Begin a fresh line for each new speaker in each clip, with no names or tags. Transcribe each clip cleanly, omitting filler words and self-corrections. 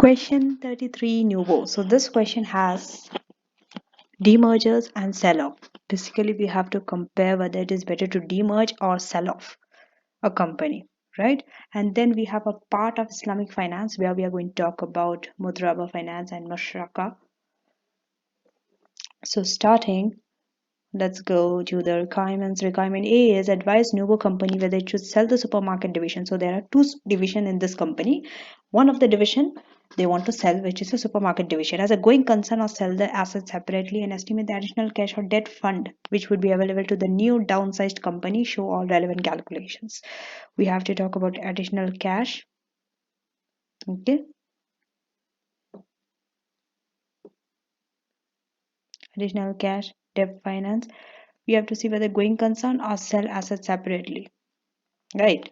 Question 33 Nubo. So this question has demergers and sell-off. Basically, we have to compare whether it is better to demerge or sell off a company, right? And then we have a part of Islamic finance where we are going to talk about Mudraba finance and Mushraka. So starting, let's go to the requirements. Requirement A is advise Nubo company whether it should sell the supermarket division. So there are two divisions in this company. One of the division they want to sell, which is a supermarket division, as a going concern, or sell the assets separately and estimate the additional cash or debt fund which would be available to the new downsized company. Show all relevant calculations. We have to talk about additional cash. Okay. Additional cash, debt finance. We have to see whether going concern or sell assets separately. Right.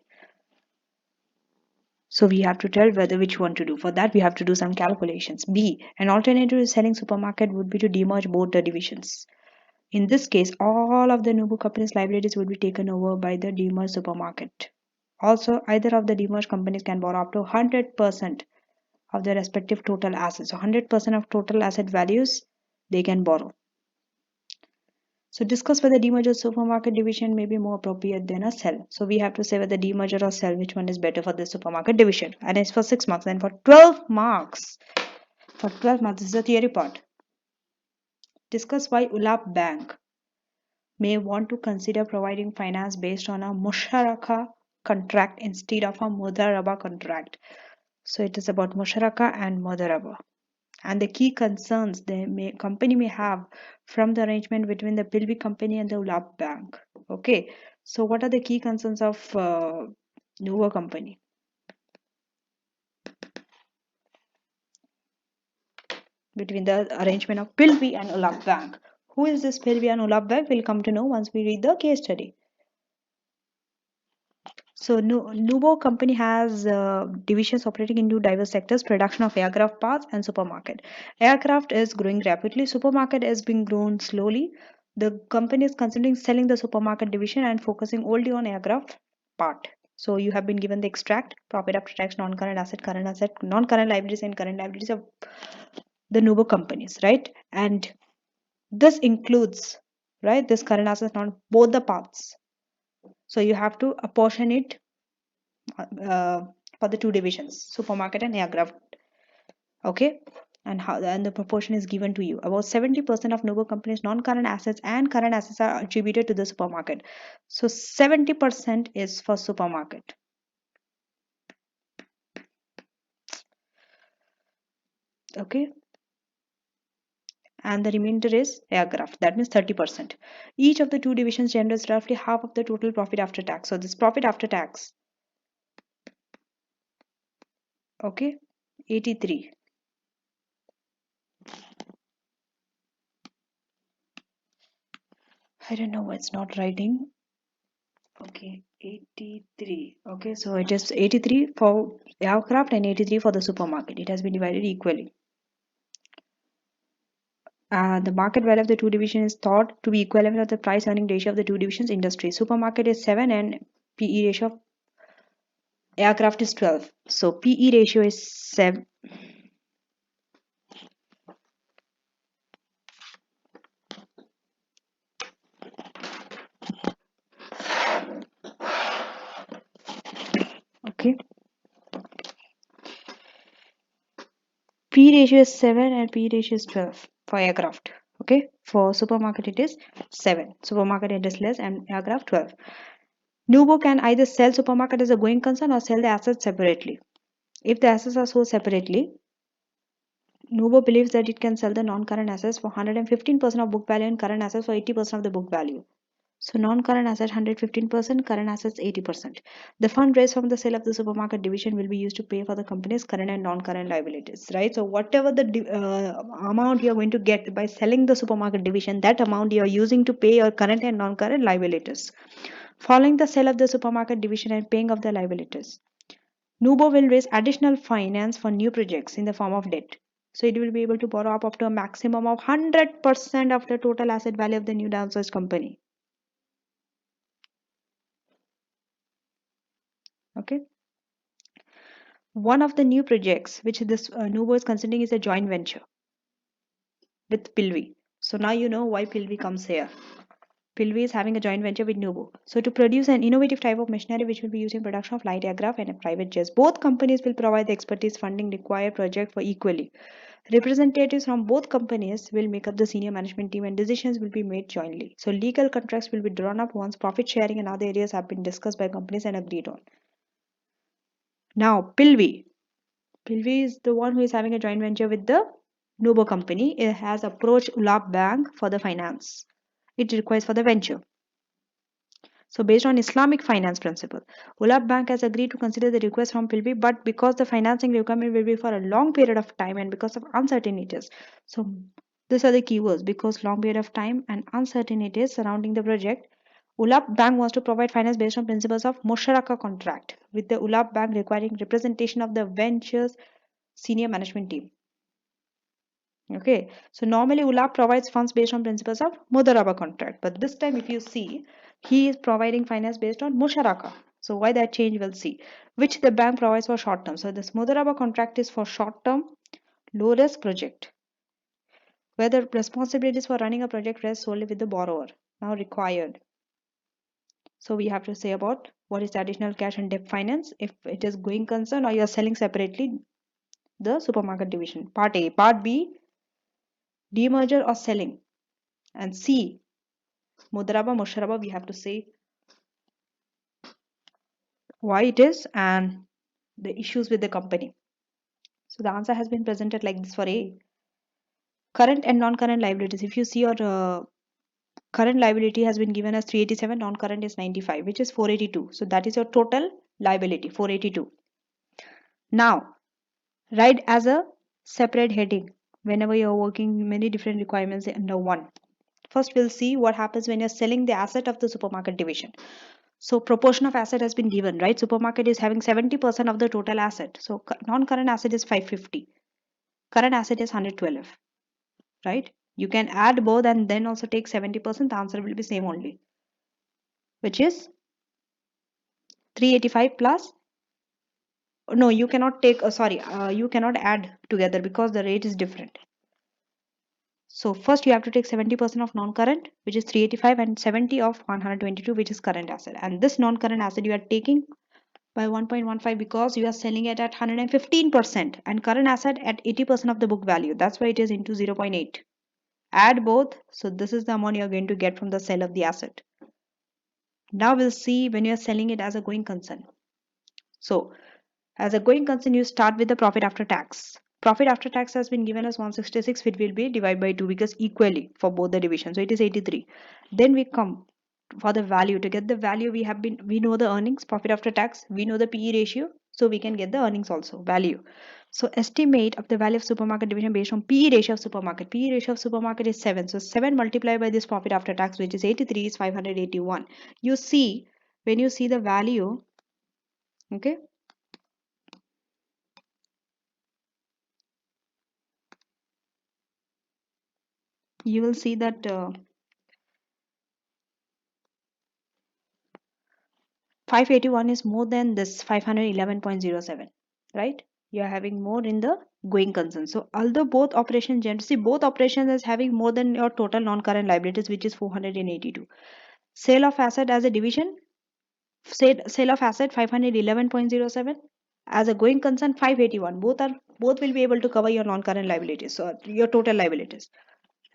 So we have to tell whether which one to do. For that, we have to do some calculations. B. An alternative to selling supermarket would be to demerge both the divisions. In this case, all of the Nubo company's liabilities would be taken over by the demerged supermarket. Also, either of the demerged companies can borrow up to 100% of their respective total assets. So 100% of total asset values they can borrow. So discuss whether demerger supermarket division may be more appropriate than a sell. So we have to say whether demerger or sell, which one is better for the supermarket division. And it's for 6 marks. And for 12 marks, this is the theory part. Discuss why Ulap Bank may want to consider providing finance based on a Musharaka contract instead of a Mudaraba contract. So it is about Musharaka and Mudaraba. And the key concerns the company may have from the arrangement between the Pilvi company and the Ulap Bank. Okay, so what are the key concerns of Nuvo company? Between the arrangement of Pilvi and Ulap Bank. Who is this Pilvi and Ulap Bank? We'll come to know once we read the case study. So Nubo company has divisions operating into diverse sectors: production of aircraft parts and supermarket. Aircraft is growing rapidly. Supermarket is being grown slowly. The company is considering selling the supermarket division and focusing only on aircraft part. So you have been given the extract: profit after tax, non-current asset, non-current liabilities, and current liabilities of the Nubo companies, right? And this includes, right, this current asset on both the parts. So you have to apportion it for the two divisions, supermarket and aircraft. Okay, and the proportion is given to you. About 70% of Nubo company's non-current assets and current assets are attributed to the supermarket. So 70% is for supermarket. Okay, and the remainder is aircraft. That means 30%. Each of the two divisions generates roughly half of the total profit after tax. So this profit after tax, okay, 83. I don't know why it's not writing. Okay, 83. Okay, so it is 83 for aircraft and 83 for the supermarket. It has been divided equally. The market value of the two divisions is thought to be equivalent of the price earning ratio of the two divisions industry. Supermarket is 7 and PE ratio of aircraft is 12. So PE ratio is 7. Okay. P ratio is 7 and P ratio is 12 for aircraft. Okay. For supermarket it is 7. Supermarket it is less and aircraft 12. Nubo can either sell supermarket as a going concern or sell the assets separately. If the assets are sold separately, Nubo believes that it can sell the non-current assets for 115% of book value and current assets for 80% of the book value. So non-current assets 115%, current assets 80%. The fund raised from the sale of the supermarket division will be used to pay for the company's current and non-current liabilities, right? So whatever the amount you're going to get by selling the supermarket division, that amount you're using to pay your current and non-current liabilities. Following the sale of the supermarket division and paying off the liabilities, Nubo will raise additional finance for new projects in the form of debt. So it will be able to borrow up to a maximum of 100% of the total asset value of the new downsized company. Okay. One of the new projects which this Nubo is considering is a joint venture with Pilvi. So now you know why Pilvi comes here. Pilvi is having a joint venture with Nubo. So to produce an innovative type of machinery which will be used in production of light aircraft and a private jets. Both companies will provide the expertise funding required project for equally. Representatives from both companies will make up the senior management team and decisions will be made jointly. So legal contracts will be drawn up once profit sharing and other areas have been discussed by companies and agreed on. Now Pilvi. Pilvi is the one who is having a joint venture with the Nubo company. It has approached Ulab Bank for the finance. It requires for the venture. So based on Islamic finance principle, Ulab Bank has agreed to consider the request from Pilvi, but because the financing requirement will be for a long period of time and because of uncertainties. So these are the keywords: because long period of time and uncertainties surrounding the project. Ulab Bank wants to provide finance based on principles of Musharaka contract, with the Ulab Bank requiring representation of the venture's senior management team. Okay, so normally ULAP provides funds based on principles of Mudaraba contract, but this time if you see, he is providing finance based on Musharaka. So why that change we'll see, which the bank provides for short term. So this Mudaraba contract is for short term, low risk project, where the responsibilities for running a project rest solely with the borrower, now required. So we have to say about what is the additional cash and debt finance, if it is going concern or you are selling separately the supermarket division. Part A. Part B, demerger or selling. And C, Mudaraba, Musharaba, we have to say why it is and the issues with the company. So the answer has been presented like this for A. Current and non-current liabilities. If you see your current liability has been given as 387, non-current is 95, which is 482. So that is your total liability, 482. Now, write as a separate heading whenever you're working many different requirements under one. First, we'll see what happens when you're selling the asset of the supermarket division. So proportion of asset has been given, right? Supermarket is having 70% of the total asset. So non-current asset is 550. Current asset is 112, right? You can add both and then also take 70%. The answer will be same only, which is 385 plus. No, you cannot take, you cannot add together because the rate is different. So first you have to take 70% of non-current, which is 385, and 70 of 122, which is current asset. And this non-current asset you are taking by 1.15 because you are selling it at 115% and current asset at 80% of the book value. That's why it is into 0.8. Add both. So this is the amount you are going to get from the sale of the asset. Now we'll see when you are selling it as a going concern. So as a going concern, you start with the profit after tax. Profit after tax has been given as 166, which will be divided by 2 because equally for both the divisions. So it is 83. Then we come for the value. To get the value, we know the earnings, profit after tax, we know the PE ratio, so we can get the earnings also, value. So estimate of the value of supermarket division based on PE ratio of supermarket. PE ratio of supermarket is 7. So 7 multiplied by this profit after tax, which is 83, is 581. You see, when you see the value, okay, you will see that 581 is more than this 511.07, right? You are having more in the going concern. So although both operations see both operations is having more than your total non-current liabilities, which is 482. Sale of asset as a division, sale of asset 511.07, as a going concern 581. Both will be able to cover your non-current liabilities, so your total liabilities,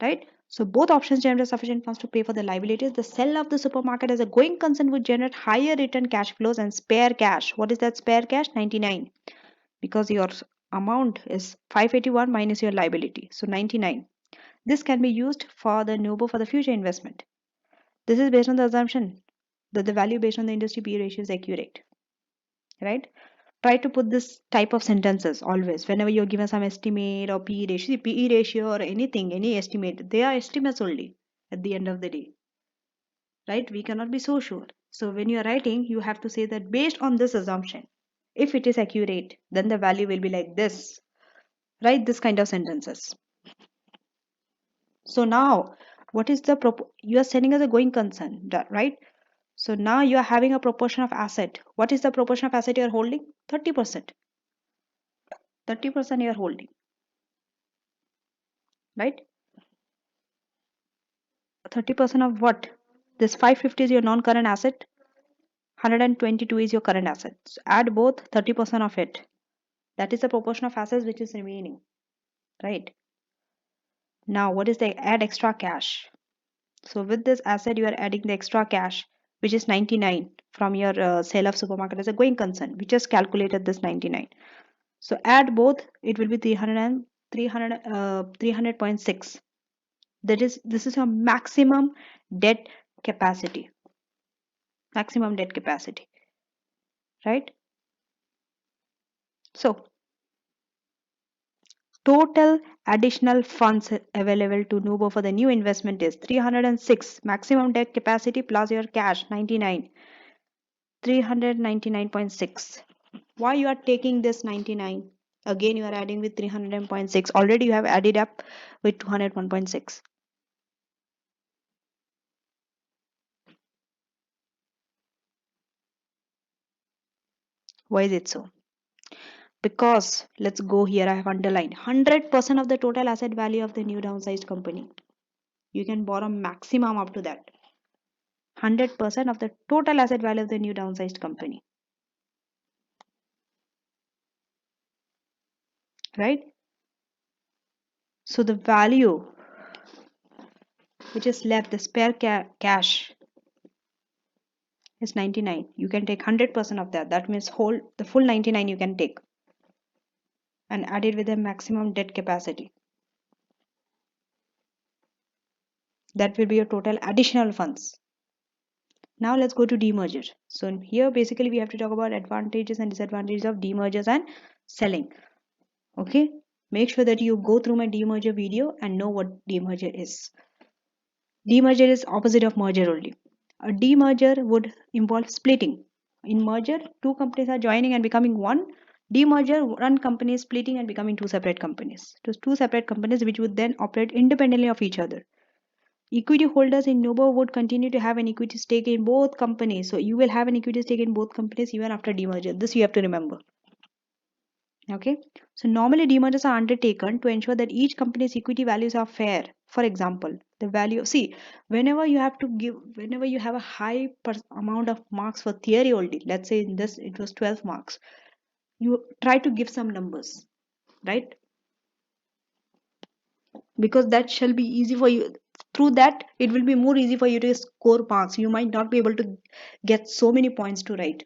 right? So both options generate sufficient funds to pay for the liabilities. The sale of the supermarket as a going concern would generate higher return cash flows and spare cash. What is that spare cash? 99, because your amount is 581 minus your liability, so 99. This can be used for the Nubo for the future investment. This is based on the assumption that the value based on the industry P ratio is accurate, right? Try to put this type of sentences always whenever you're given some estimate or PE ratio. See, PE ratio or anything, any estimate, they are estimates only at the end of the day, right? We cannot be so sure. So when you're writing, you have to say that based on this assumption, if it is accurate, then the value will be like this. Write this kind of sentences. So now, what is the you are setting as a going concern, right? So now you are having a proportion of asset. What is the proportion of asset you are holding? 30%. 30% you are holding, right? 30% of what? This 550 is your non-current asset, 122 is your current asset. So add both, 30% of it. That is the proportion of assets which is remaining, right? Now, what is the add extra cash? So with this asset, you are adding the extra cash, which is 99 from your sale of supermarket as a going concern. We just calculated this 99. So add both, it will be 300 and 300.6. That is, this is your maximum debt capacity. Maximum debt capacity, right? So total additional funds available to Nubo for the new investment is 306 maximum debt capacity plus your cash 99, 399.6. Why you are taking this 99? Again you are adding with 300.6. Already you have added up with 201.6. Why is it so? Because let's go here, I have underlined 100% of the total asset value of the new downsized company. You can borrow maximum up to that. 100% of the total asset value of the new downsized company, right? So the value which is left, the spare cash is 99. You can take 100% of that. That means whole the full 99 you can take and add it with a maximum debt capacity. That will be your total additional funds. Now let's go to demerger. So here basically we have to talk about advantages and disadvantages of demergers and selling. Okay, make sure that you go through my demerger video and know what demerger is. Demerger is opposite of merger only. A demerger would involve splitting. In merger, two companies are joining and becoming one. Demerger, one company is splitting and becoming two separate companies. Two separate companies which would then operate independently of each other. Equity holders in Nubo would continue to have an equity stake in both companies. So you will have an equity stake in both companies even after demerger. This you have to remember. Okay, so normally demergers are undertaken to ensure that each company's equity values are fair. For example, the value, see, whenever you have a high amount of marks for theory only, let's say in this it was 12 marks, you try to give some numbers, right? Because that shall be easy for you. Through that, it will be more easy for you to score marks. You might not be able to get so many points to write.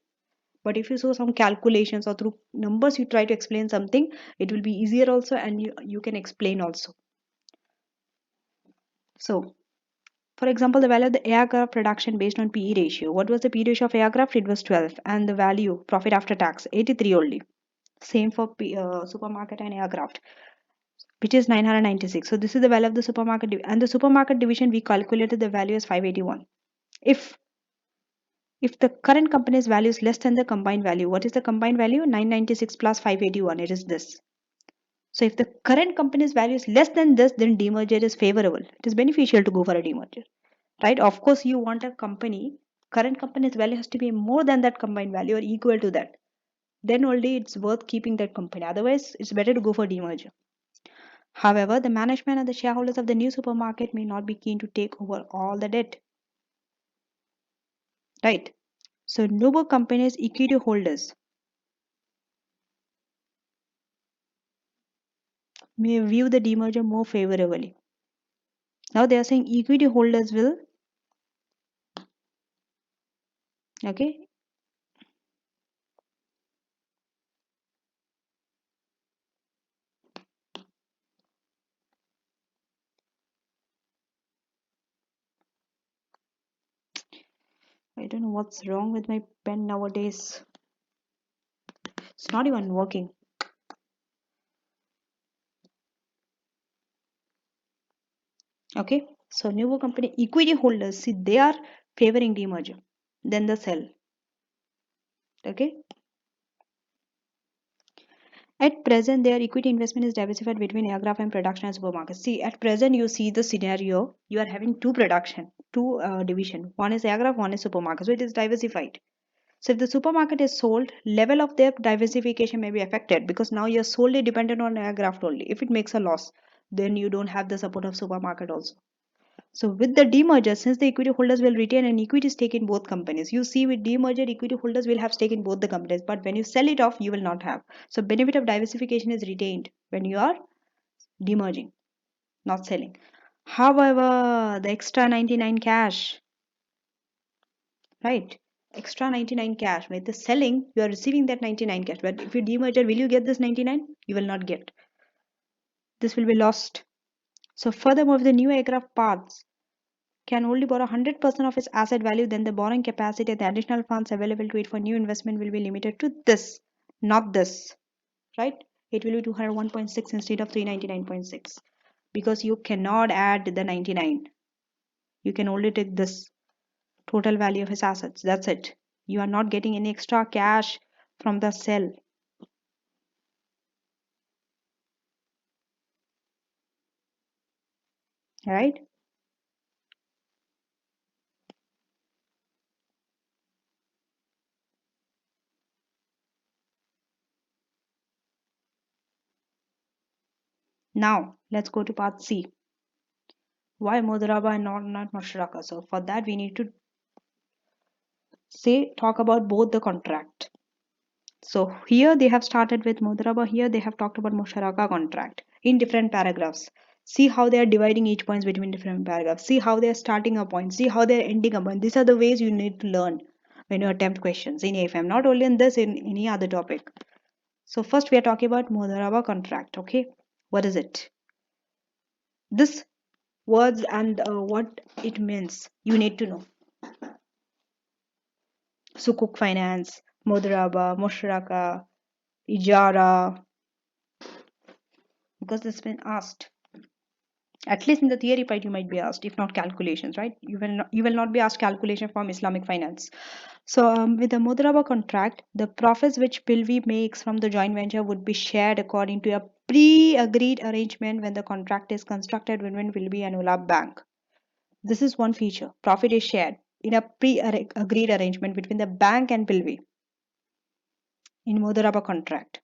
But if you show some calculations or through numbers you try to explain something, it will be easier also and you can explain also. So, for example, the value of the aircraft production based on PE ratio. What was the PE ratio of aircraft? It was 12. And the value, profit after tax, 83 only. Same for supermarket and aircraft, which is 996. So this is the value of the supermarket. And the supermarket division, we calculated the value as 581. If the current company's value is less than the combined value, what is the combined value? 996 plus 581. It is this. So if the current company's value is less than this, then demerger is favorable. It is beneficial to go for a demerger, right? Of course, you want a company, current company's value has to be more than that combined value or equal to that. Then only it's worth keeping that company. Otherwise, it's better to go for demerger. However, the management and the shareholders of the new supermarket may not be keen to take over all the debt, right? So Nubo company's equity holders may view the demerger more favorably. Now they are saying equity holders will, okay, I don't know what's wrong with my pen nowadays. It's not even working. Okay, so Nuvo company equity holders, see, they are favoring demerger than the sell. Okay, at present their equity investment is diversified between aircraft and production and supermarkets. See, at present you see the scenario, you are having two production, two division. One is aircraft, one is supermarket, so it is diversified. So if the supermarket is sold, level of their diversification may be affected because now you're solely dependent on aircraft only. If it makes a loss, then you don't have the support of supermarket also. So with the demerger, since the equity holders will retain an equity stake in both companies, you see with demerger, equity holders will have stake in both the companies, but when you sell it off, you will not have. So benefit of diversification is retained when you are demerging, not selling. However, the extra 99 cash, right? Extra 99 cash. With the selling, you are receiving that 99 cash. But if you demerger, will you get this 99? You will not get. This will be lost. So furthermore, if the new aircraft parts can only borrow 100% of its asset value, then the borrowing capacity and the additional funds available to it for new investment will be limited to this, not this, right? It will be 201.6 instead of 399.6 because you cannot add the 99. You can only take this total value of his assets. That's it. You are not getting any extra cash from the sale. Right? Now let's go to part C. Why Mudraba and not Mushraka? So for that we need to say talk about both the contract. So here they have started with Mudraba. Here they have talked about Musharaka contract in different paragraphs. See how they are dividing each points between different paragraphs. See how they are starting a point. See how they are ending a point. These are the ways you need to learn when you attempt questions in AFM. Not only in this, in any other topic. So first we are talking about Mudaraba contract. Okay, what is it? This words and what it means you need to know. Sukuk finance, Mudaraba, Mushraka, Ijara, because this has been asked. At least in the theory part you might be asked, if not calculations, right? You will not be asked calculation from Islamic finance. So with the Mudaraba contract, the profits which Pilvi makes from the joint venture would be shared according to a pre-agreed arrangement when the contract is constructed between Pilvi and Ulab Bank. This is one feature. Profit is shared in a pre-agreed arrangement between the bank and Pilvi in Mudaraba contract.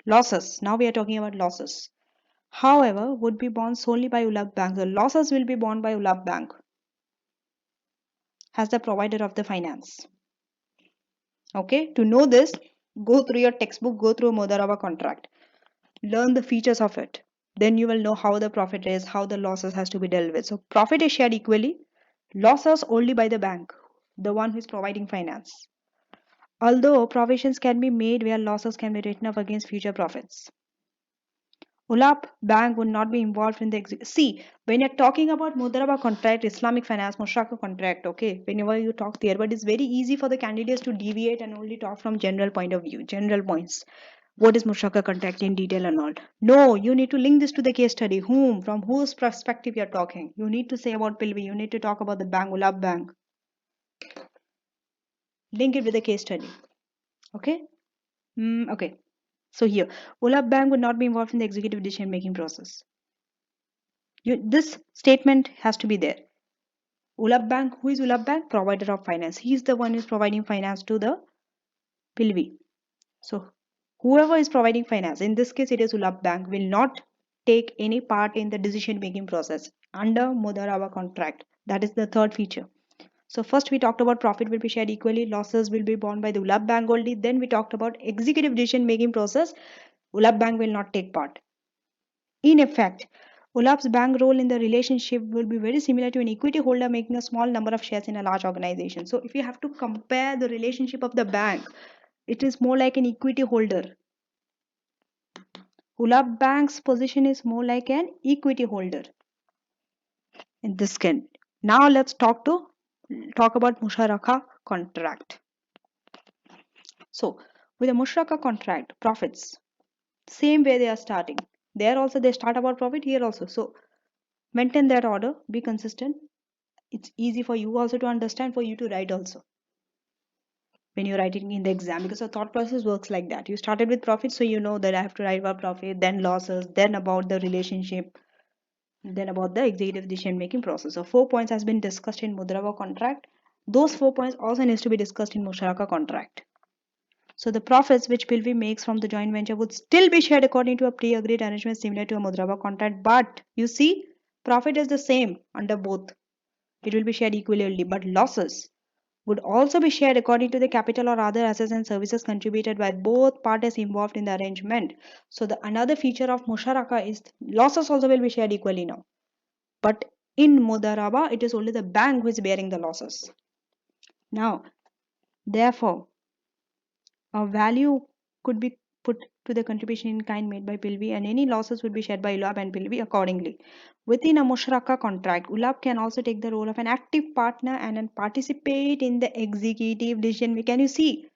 Losses. Now we are talking about losses. However, would be borne solely by Ulab Bank. The losses will be borne by Ulab Bank as the provider of the finance. Okay, to know this, go through your textbook, go through a Mudaraba contract, learn the features of it. Then you will know how the profit is, how the losses has to be dealt with. So profit is shared equally, losses only by the bank, the one who is providing finance. Although provisions can be made where losses can be written off against future profits. Ulap Bank would not be involved in the see when you're talking about Mudaraba contract, Islamic finance, Mushraka contract, okay, whenever you talk there, but it's very easy for the candidates to deviate and only talk from general point of view, general points. What is Mushraka contract in detail and all? No, you need to link this to the case study. Whom, from whose perspective you're talking. You need to say about Pilvi, you need to talk about the bank, Ulap Bank. Link it with the case study. Okay? Okay. So here, Ulap Bank would not be involved in the executive decision making process. This statement has to be there. Ulap Bank, who is Ulap Bank? Provider of finance. He is the one who is providing finance to the Pilvi. So whoever is providing finance, in this case it is Ulap Bank, will not take any part in the decision making process under Mudaraba contract. That is the third feature. So first we talked about profit will be shared equally, losses will be borne by the Ulap Bank only. Then we talked about executive decision making process. Ulap Bank will not take part. In effect, Ulap's bank role in the relationship will be very similar to an equity holder making a small number of shares in a large organization. So if you have to compare the relationship of the bank, it is more like an equity holder. Ulap Bank's position is more like an equity holder in this can. Now let's talk about Musharaka contract. So with a Musharaka contract, profits, same way they are starting. There also they start about profit, here also. So maintain that order, be consistent. It's easy for you also to understand, for you to write also when you're writing in the exam, because the thought process works like that. You started with profit, so you know that I have to write about profit, then losses, then about the relationship, then about the executive decision making process. So 4 points has been discussed in Mudrava contract. Those 4 points also needs to be discussed in Musharaka contract. So the profits which Pilvi makes from the joint venture would still be shared according to a pre-agreed arrangement similar to a Mudraba contract. But you see, profit is the same under both. It will be shared equally, but losses would also be shared according to the capital or other assets and services contributed by both parties involved in the arrangement. So the another feature of Musharaka is losses also will be shared equally now. But in Mudaraba, it is only the bank who is bearing the losses. Now, therefore, a value could be put to the contribution in kind made by Pilvi, and any losses would be shared by Ulab and Pilvi accordingly. Within a Musharaka contract, Ulab can also take the role of an active partner and then participate in the executive decision. Can you see?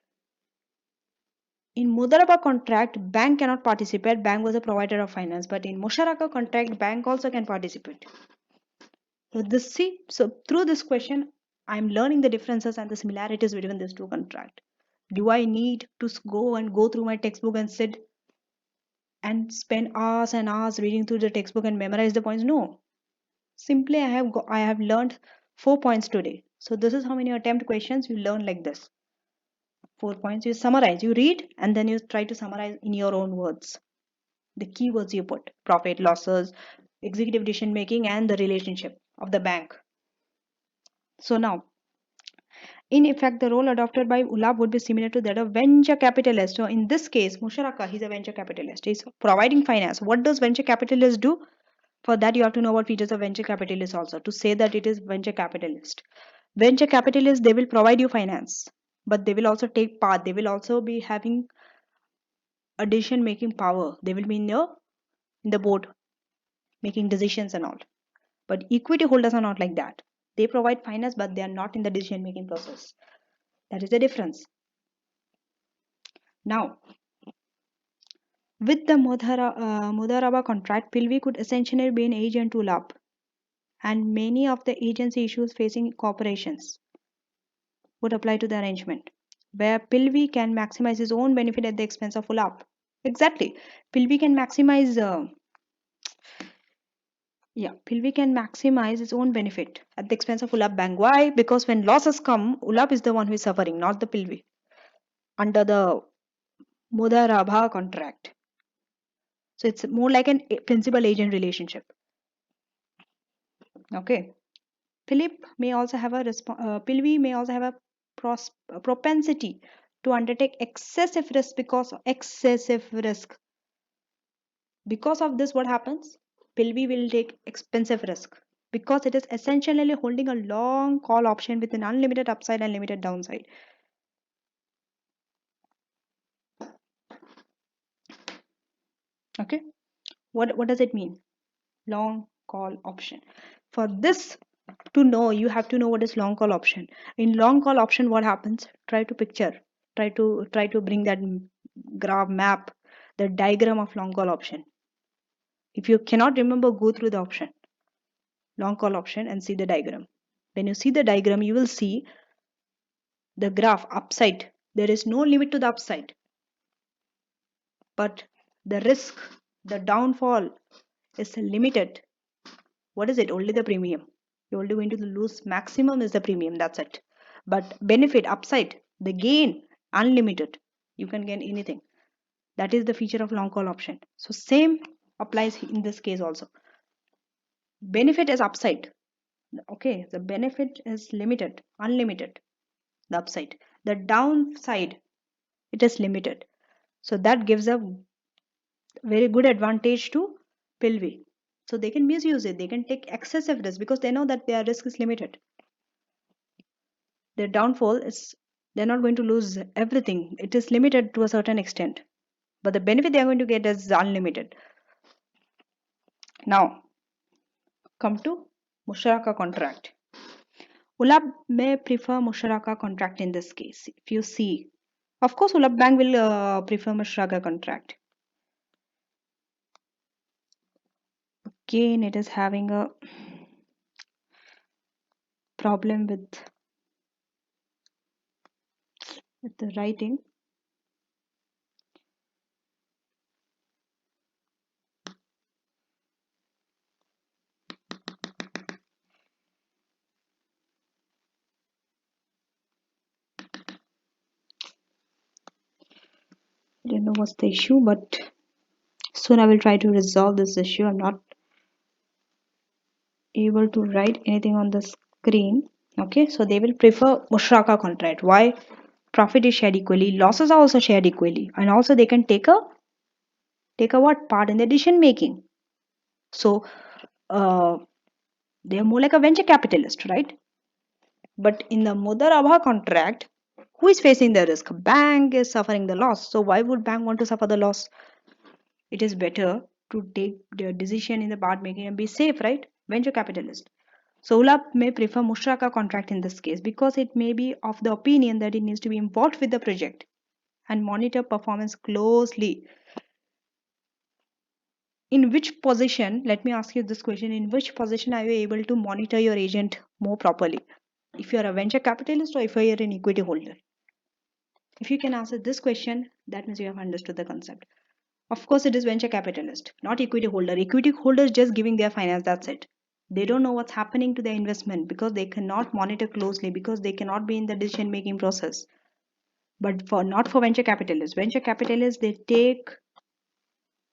In Mudaraba contract, bank cannot participate. Bank was a provider of finance, but in Musharaka contract, bank also can participate. So through this question, I'm learning the differences and the similarities between these two contracts. Do I need to go through my textbook and sit and spend hours and hours reading through the textbook and memorize the points? No. Simply, I have learned 4 points today. So this is how many attempt questions you learn like this. 4 points. You summarize. You read and then you try to summarize in your own words. The keywords you put: profit, losses, executive decision making, and the relationship of the bank. So now, in effect, the role adopted by Ulab would be similar to that of venture capitalist. So in this case, Musharaka, he's a venture capitalist. He's providing finance. What does venture capitalist do? For that, you have to know what features of venture capitalist also to say that it is venture capitalist. Venture capitalists, they will provide you finance, but they will also take part. They will also be having a decision making power. They will be in the board making decisions and all. But equity holders are not like that. They provide finance, but they are not in the decision making process. That is the difference. Now, with the Mudaraba contract, Pilvi could essentially be an agent to LAP, and many of the agency issues facing corporations would apply to the arrangement, where Pilvi can maximize his own benefit at the expense of ULAP. Exactly. Pilvi can maximize, Pilvi can maximize his own benefit at the expense of ULAP bank. Why? Because when losses come, ULAP is the one who is suffering, not the Pilvi, under the Mudarabha contract. So it's more like an principal agent relationship. Okay. Pilvi may also have a propensity to undertake excessive risk because of this. What happens? Pilvi will take expensive risk because it is essentially holding a long call option with an unlimited upside and limited downside. Okay, what does it mean? Long call option. For this to know, you have to know what is long call option. In long call option, what happens? Try to picture. Try to bring that graph map, the diagram of long call option. If you cannot remember, go through the option, long call option, and see the diagram. When you see the diagram, you will see the graph upside. There is no limit to the upside, but the risk, the downfall is limited. What is it? Only the premium. You're only going to lose maximum is the premium. That's it. But benefit, upside, the gain, unlimited. You can gain anything. That is the feature of long call option. So same applies in this case also. Benefit is upside. Okay, the benefit is limited, unlimited. The upside. The downside, it is limited. So that gives a very good advantage to Pilvi. So they can misuse it. They can take excessive risk because they know that their risk is limited. Their downfall is they're not going to lose everything. It is limited to a certain extent. But the benefit they are going to get is unlimited. Now, come to Musharaka contract. Ulab may prefer Musharaka contract in this case. If you see, of course, Ulab Bank will prefer Musharaka contract. Again, it is having a problem with the writing. know what's the issue, but soon I will try to resolve this issue. I'm not able to write anything on the screen. Okay, so they will prefer Mushraka contract. Why? Profit is shared equally, losses are also shared equally, and also they can take a what part in the decision making. So they are more like a venture capitalist, right? But in the Mudarabha contract, who is facing the risk? Bank is suffering the loss. So why would bank want to suffer the loss? It is better to take the decision in the part making and be safe, right? Venture capitalist. So ULAP may prefer Mushraka contract in this case because it may be of the opinion that it needs to be involved with the project and monitor performance closely. In which position, let me ask you this question, in which position are you able to monitor your agent more properly? If you are a venture capitalist or if you are an equity holder? If you can answer this question, that means you have understood the concept. Of course, it is venture capitalist, not equity holder. Equity holder is just giving their finance, that's it. They don't know what's happening to their investment because they cannot monitor closely, because they cannot be in the decision making process. But for not for venture capitalists. Venture capitalists, they take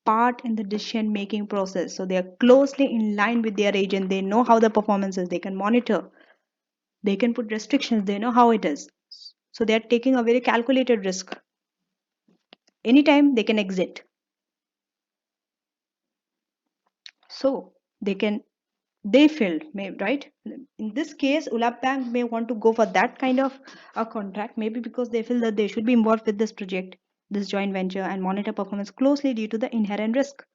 part in the decision making process. So they are closely in line with their agent. They know how the performance is. They can monitor. They can put restrictions. They know how it is. So they are taking a very calculated risk. Anytime they can exit. So they failed, right? In this case, Ulap Bank may want to go for that kind of a contract, maybe because they feel that they should be involved with this project, this joint venture, and monitor performance closely due to the inherent risk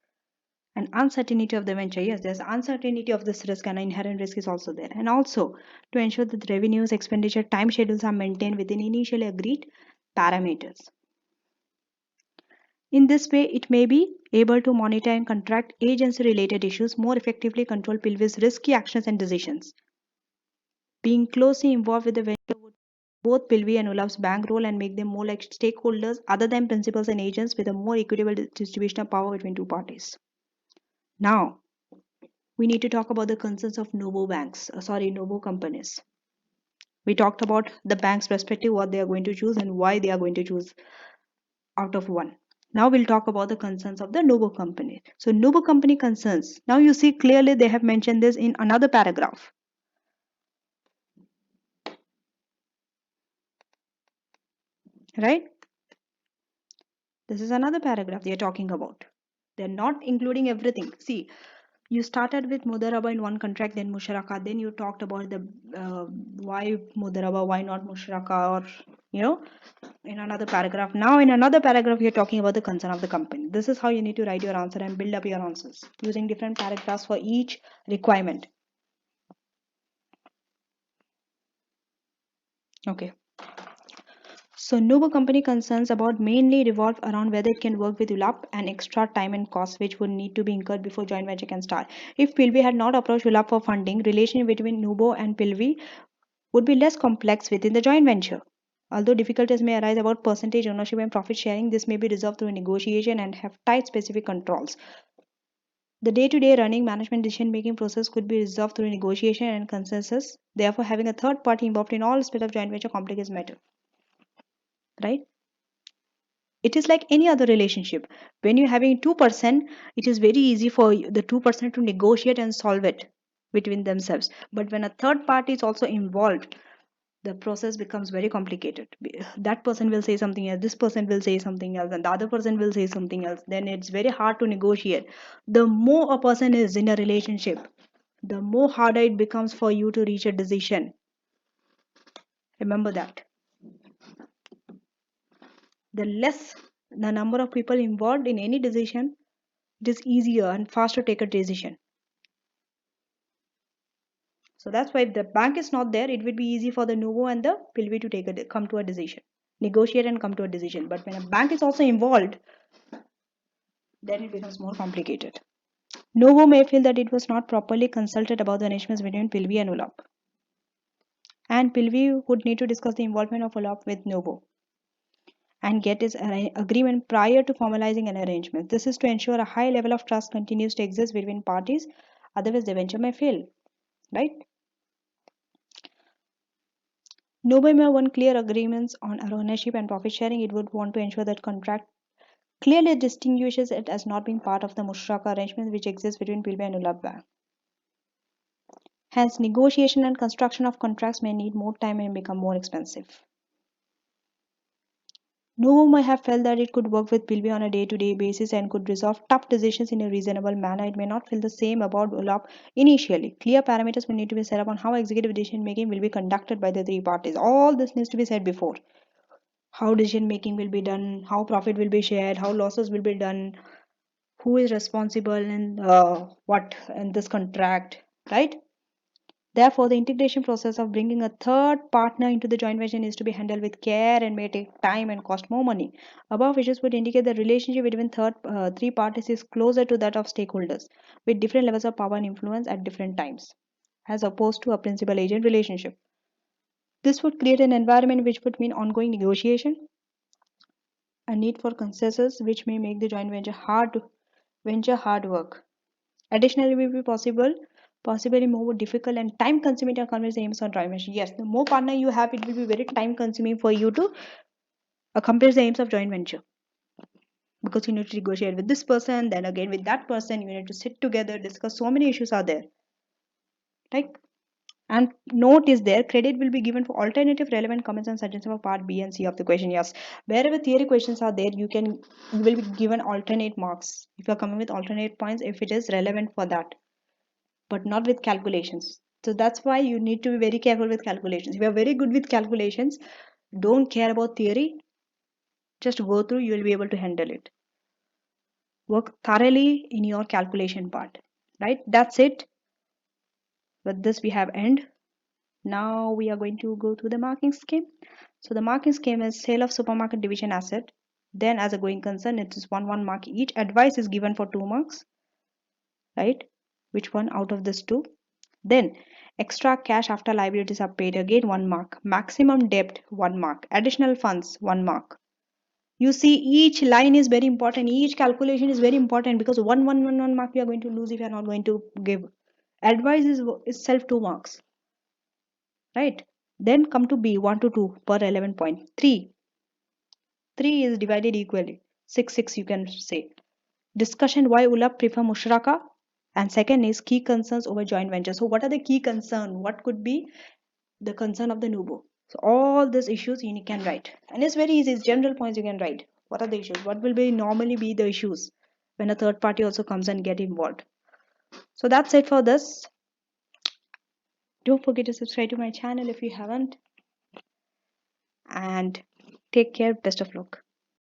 and uncertainty of the venture. Yes, there's uncertainty of this risk, and inherent risk is also there. And also to ensure that the revenues, expenditure, time schedules are maintained within initially agreed parameters. In this way, it may be able to monitor and contract agency-related issues, more effectively control Pilvi's risky actions and decisions. Being closely involved with the venture would both Pilvi and Olaf's bank role and make them more like stakeholders other than principals and agents with a more equitable distribution of power between two parties. Now, we need to talk about the concerns of Nubo companies. We talked about the bank's perspective, what they are going to choose and why they are going to choose out of one. Now we'll talk about the concerns of the Nubo company. So Nubo company concerns. Now you see clearly they have mentioned this in another paragraph. Right? This is another paragraph they are talking about. They're not including everything. See, you started with Mudaraba in one contract, then Musharaka, then you talked about the why Mudaraba, why not Musharaka, or in another paragraph. Now in another paragraph, you're talking about the concern of the company. This is how you need to write your answer and build up your answers using different paragraphs for each requirement. Okay. So Nubo company concerns about mainly revolve around whether it can work with ULAP and extra time and costs which would need to be incurred before joint venture can start. If Pilvi had not approached ULAP for funding, relation between Nubo and Pilvi would be less complex within the joint venture. Although difficulties may arise about percentage ownership and profit sharing, this may be resolved through negotiation and have tight specific controls. The day-to-day running management decision-making process could be resolved through negotiation and consensus. Therefore, having a third party involved in all aspects of joint venture complicates matter. Right? It is like any other relationship. When you're having 2%, it is very easy for the 2% to negotiate and solve it between themselves. But when a third party is also involved, the process becomes very complicated. That person will say something else, this person will say something else, and the other person will say something else. Then it's very hard to negotiate. The more a person is in a relationship, the more harder it becomes for you to reach a decision. Remember that. The less the number of people involved in any decision, it is easier and faster to take a decision. So that's why if the bank is not there, it would be easy for the Nuvo and the Pilvi to come to a decision, negotiate and come to a decision. But when a bank is also involved, then it becomes more complicated. Nuvo may feel that it was not properly consulted about the arrangements between Pilvi and Ulap. And Pilvi would need to discuss the involvement of Ulap with Nuvo and get its agreement prior to formalizing an arrangement. This is to ensure a high level of trust continues to exist between parties, otherwise the venture may fail. Right? Nubo may want clear agreements on ownership and profit sharing. It would want to ensure that contract clearly distinguishes it as not being part of the Mushraka arrangement which exists between Pilbay and Ulab Bank. Hence, negotiation and construction of contracts may need more time and become more expensive. Nubo may have felt that it could work with Pilbay on a day-to-day basis and could resolve tough decisions in a reasonable manner. It may not feel the same about Ulab initially. Clear parameters will need to be set up on how executive decision making will be conducted by the three parties. All this needs to be said before. How decision making will be done, how profit will be shared, how losses will be done, who is responsible and what in this contract, right? Therefore, the integration process of bringing a third partner into the joint venture is to be handled with care and may take time and cost more money. Above issues would indicate the relationship between three parties is closer to that of stakeholders, with different levels of power and influence at different times, as opposed to a principal-agent relationship. This would create an environment which would mean ongoing negotiation, a need for consensus, which may make the joint venture hard work. Additionally, will be possibly more difficult and time consuming to accomplish the aims of joint venture. Yes, the more partner you have, it will be very time consuming for you to accomplish the aims of joint venture because you need to negotiate with this person, then again with that person. You need to sit together, discuss. So many issues are there, right? And note is there, credit will be given for alternative relevant comments and suggestions for part B and C of the question. Yes, wherever theory questions are there, you will be given alternate marks if you are coming with alternate points if it is relevant for that, but not with calculations. So that's why you need to be very careful with calculations. If you are very good with calculations, don't care about theory, just go through, you will be able to handle it. Work thoroughly in your calculation part, right? That's it. With this, we have end. Now we are going to go through the marking scheme. So the marking scheme is sale of supermarket division asset. Then as a going concern, it is 1 mark each. Advice is given for 2 marks, right? Which one out of this two? Then extra cash after liabilities are paid, again 1 mark. Maximum debt 1 mark. Additional funds 1 mark. You see, each line is very important. Each calculation is very important because 1 mark we are going to lose if you are not going to give. Advice is itself 2 marks, right? Then come to B, 1 to 2 per 11 point. 3 is divided equally. 6 you can say. Discussion why ULAP prefer Mushraka. And second is key concerns over joint venture. So what are the key concerns? What could be the concern of the Nubo? So all these issues you can write. And it's very easy. It's general points you can write. What are the issues? What will be normally be the issues when a third party also comes and get involved? So that's it for this. Don't forget to subscribe to my channel if you haven't. And take care. Best of luck.